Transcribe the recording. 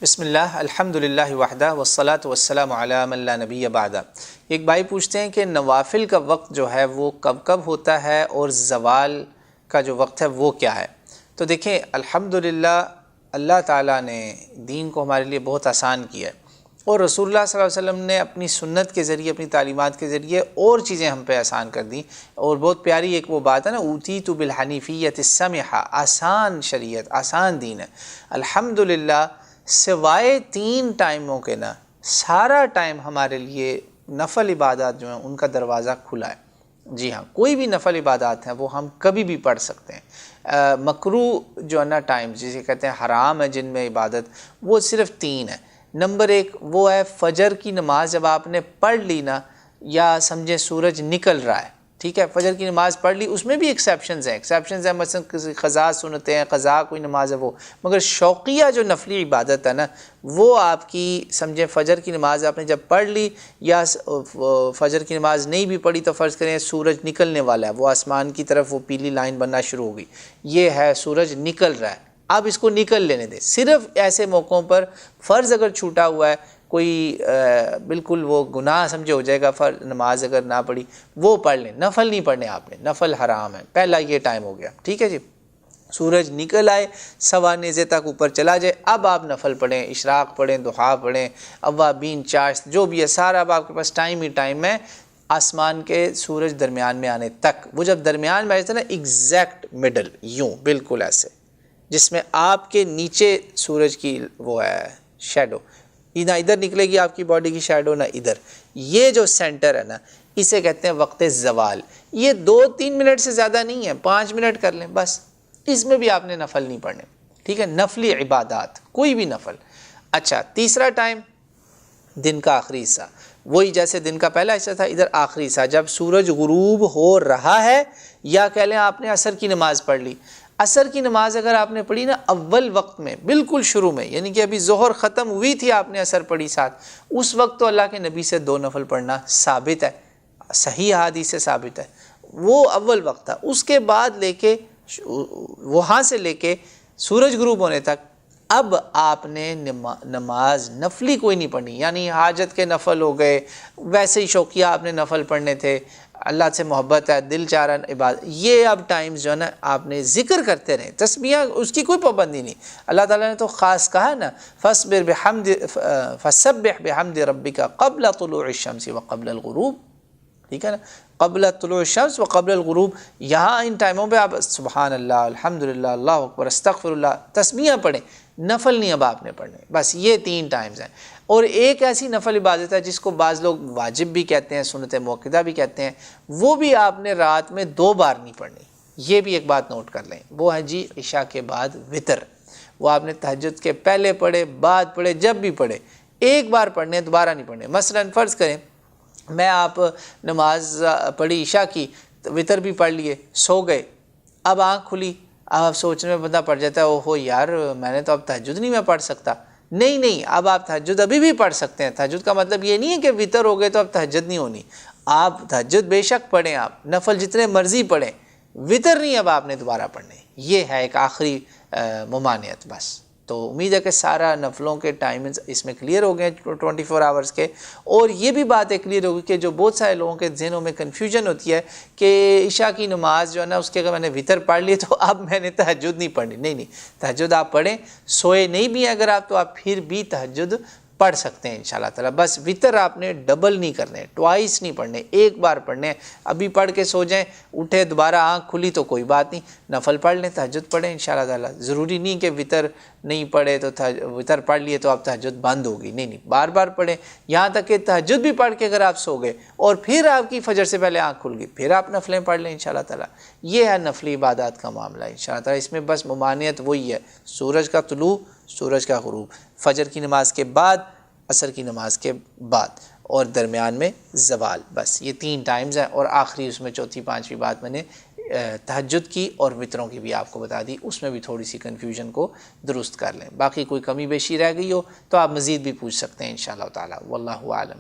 بسم اللہ الحمدللہ وحدہ والصلاة والسلام علی من لا نبی بعدہ۔ ایک بھائی پوچھتے ہیں کہ نوافل کا وقت جو ہے وہ کب کب ہوتا ہے اور زوال کا جو وقت ہے وہ کیا ہے؟ تو دیکھیں الحمدللہ اللہ تعالیٰ نے دین کو ہمارے لیے بہت آسان کیا ہے، اور رسول اللہ صلی اللہ علیہ وسلم نے اپنی سنت کے ذریعے، اپنی تعلیمات کے ذریعے اور چیزیں ہم پہ آسان کر دیں۔ اور بہت پیاری ایک وہ بات ہے نا، اوتیت بالحنیفیۃ السمحہ، آسان شریعت، آسان دین ہے۔ الحمدللہ سوائے 3 ٹائموں کے نا سارا ٹائم ہمارے لیے نفل عبادات جو ہیں ان کا دروازہ کھلا ہے۔ جی ہاں، کوئی بھی نفل عبادات ہیں وہ ہم کبھی بھی پڑھ سکتے ہیں۔ مکروہ جو ہے نا ٹائم جسے کہتے ہیں حرام ہے جن میں عبادت، وہ صرف 3 ہے۔ نمبر 1 وہ ہے فجر کی نماز جب آپ نے پڑھ لی نا، یا سمجھے سورج نکل رہا ہے، ٹھیک ہے، فجر کی نماز پڑھ لی، اس میں بھی ایکسیپشنز ہیں، مثلا کسی قضا سنتے ہیں، قضا کوئی نماز ہے وہ، مگر شوقیہ جو نفلی عبادت ہے نا وہ آپ کی سمجھے فجر کی نماز آپ نے جب پڑھ لی، یا فجر کی نماز نہیں بھی پڑھی تو فرض کریں سورج نکلنے والا ہے، وہ آسمان کی طرف وہ پیلی لائن بننا شروع ہو گئی، یہ ہے سورج نکل رہا ہے، اب اس کو نکل لینے دیں۔ صرف ایسے موقعوں پر فرض اگر چھوٹا ہوا ہے، کوئی بالکل وہ گناہ سمجھے ہو جائے گا، نماز اگر نہ پڑھی وہ پڑھ لیں، نفل نہیں پڑھنے آپ نے، نفل حرام ہے۔ پہلا یہ ٹائم ہو گیا، ٹھیک ہے جی۔ سورج نکل آئے، سوا نیزے تک اوپر چلا جائے، اب آپ نفل پڑھیں، اشراق پڑھیں، ضحیٰ پڑھیں، اوابین، چاشت، جو بھی ہے سارا اب آپ کے پاس ٹائم ہی ٹائم ہے آسمان کے سورج درمیان میں آنے تک۔ وہ جب درمیان میں آئے تھے نا، ایگزیکٹ مڈل، یوں بالکل ایسے، جس میں آپ کے نیچے سورج کی وہ ہے شیڈو، نہ ادھر نکلے گی آپ کی باڈی کی شیڈو نہ ادھر، یہ جو سینٹر ہے نا اسے کہتے ہیں وقت زوال۔ یہ 2-3 منٹ سے زیادہ نہیں ہے، 5 منٹ کر لیں بس، اس میں بھی آپ نے نفل نہیں پڑھنے، ٹھیک ہے، نفلی عبادات کوئی بھی نفل۔ اچھا، تیسرا ٹائم دن کا آخری حصہ، وہی جیسے دن کا پہلا حصہ تھا، ادھر آخری حصہ جب سورج غروب ہو رہا ہے، یا کہہ لیں آپ نے عصر کی نماز پڑھ لی۔ عصر کی نماز اگر آپ نے پڑھی نا اول وقت میں، بالکل شروع میں، یعنی کہ ابھی ظہر ختم ہوئی تھی آپ نے عصر پڑھی ساتھ، اس وقت تو اللہ کے نبی سے 2 نفل پڑھنا ثابت ہے، صحیح حدیث سے ثابت ہے، وہ اول وقت تھا۔ اس کے بعد لے کے وہاں سے لے کے سورج غروب ہونے تک اب آپ نے نماز نفلی کوئی نہیں پڑھنی، یعنی حاجت کے نفل ہو گئے، ویسے ہی شوقیہ آپ نے نفل پڑھنے تھے، اللہ سے محبت ہے، دل چاہ رہا عبادت، یہ اب ٹائمز جو ہے نا آپ نے ذکر کرتے رہیں، تسبیح اس کی کوئی پابندی نہیں۔ اللہ تعالیٰ نے تو خاص کہا نا، فسبح بحمد ربک قبل طلوع الشمس وقبل الغروب، ٹھیک ہے نا، قبل طلوع الشمس وقبل الغروب، یہاں ان ٹائموں پہ آپ سبحان اللہ، الحمدللہ، اللہ اکبر، استغفر اللہ، تسبیحاں پڑھیں، نفل نہیں اب آپ نے پڑھنے، بس یہ 3 ٹائمز ہیں۔ اور ایک ایسی نفل عبادت ہے جس کو بعض لوگ واجب بھی کہتے ہیں، سنت موقدہ بھی کہتے ہیں، وہ بھی آپ نے رات میں 2 بار نہیں پڑھنی، یہ بھی ایک بات نوٹ کر لیں، وہ ہے جی عشاء کے بعد وطر، وہ آپ نے تہجد کے پہلے پڑھے، بعد پڑھے، جب بھی پڑھے، ایک بار پڑھنے، دوبارہ نہیں پڑھنے۔ مثلا فرض کریں میں آپ نماز پڑھی عشاء کی، وطر بھی پڑھ لیے، سو گئے، اب آنکھ کھلی، اب سوچنے میں بندہ پڑ جاتا ہے، اوہو یار میں نے تو اب تہجد نہیں میں پڑھ سکتا۔ نہیں، اب آپ تہجد ابھی بھی پڑھ سکتے ہیں۔ تہجد کا مطلب یہ نہیں ہے کہ وطر ہو گئے تو اب تہجد نہیں ہونی، آپ تہجد بے شک پڑھیں، آپ نفل جتنے مرضی پڑھیں، وطر نہیں اب آپ نے دوبارہ پڑھنے۔ یہ ہے ایک آخری ممانعت بس۔ تو امید ہے کہ سارا نفلوں کے ٹائمز اس میں کلیئر ہو گئے 24 آورز کے، اور یہ بھی بات کلیئر ہوگی کہ جو بہت سارے لوگوں کے ذہنوں میں کنفیوژن ہوتی ہے کہ عشاء کی نماز جو ہے نا اس کے اگر میں نے وطر پڑھ لی تو اب میں نے تہجد نہیں پڑھنی۔ نہیں، تہجد آپ پڑھیں، سوئے نہیں بھی ہیں اگر آپ تو آپ پھر بھی تہجد پڑھ سکتے ہیں انشاءاللہ تعالی۔ بس وطر آپ نے ڈبل نہیں کرنے، ٹوائس نہیں پڑھنے، ایک بار پڑھنے، ابھی پڑھ کے سو جائیں، اٹھے دوبارہ آنکھ کھلی تو کوئی بات نہیں، نفل پڑھ لیں، تہجد پڑھیں انشاءاللہ تعالی۔ ضروری نہیں کہ وطر نہیں پڑھے تو وطر پڑھ لیے تو اب تہجد بند ہوگی، نہیں، بار بار پڑھیں، یہاں تک کہ تہجد بھی پڑھ کے اگر آپ سو گئے اور پھر آپ کی فجر سے پہلے آنکھ کھل گئی، پھر آپ نفلیں پڑھ لیں انشاءاللہ تعالی۔ یہ ہے نفلی عبادات کا معاملہ انشاءاللہ تعالی۔ اس میں بس ممانعت وہی ہے، سورج کا طلوع، سورج کا غروب، فجر کی نماز کے بعد، عصر کی نماز کے بعد، اور درمیان میں زوال، بس یہ 3 ٹائمز ہیں۔ اور آخری اس میں چوتھی 5ویں بات میں نے تہجد کی اور وطروں کی بھی آپ کو بتا دی، اس میں بھی تھوڑی سی کنفیوژن کو درست کر لیں۔ باقی کوئی کمی بیشی رہ گئی ہو تو آپ مزید بھی پوچھ سکتے ہیں انشاءاللہ تعالی، واللہ اعلم۔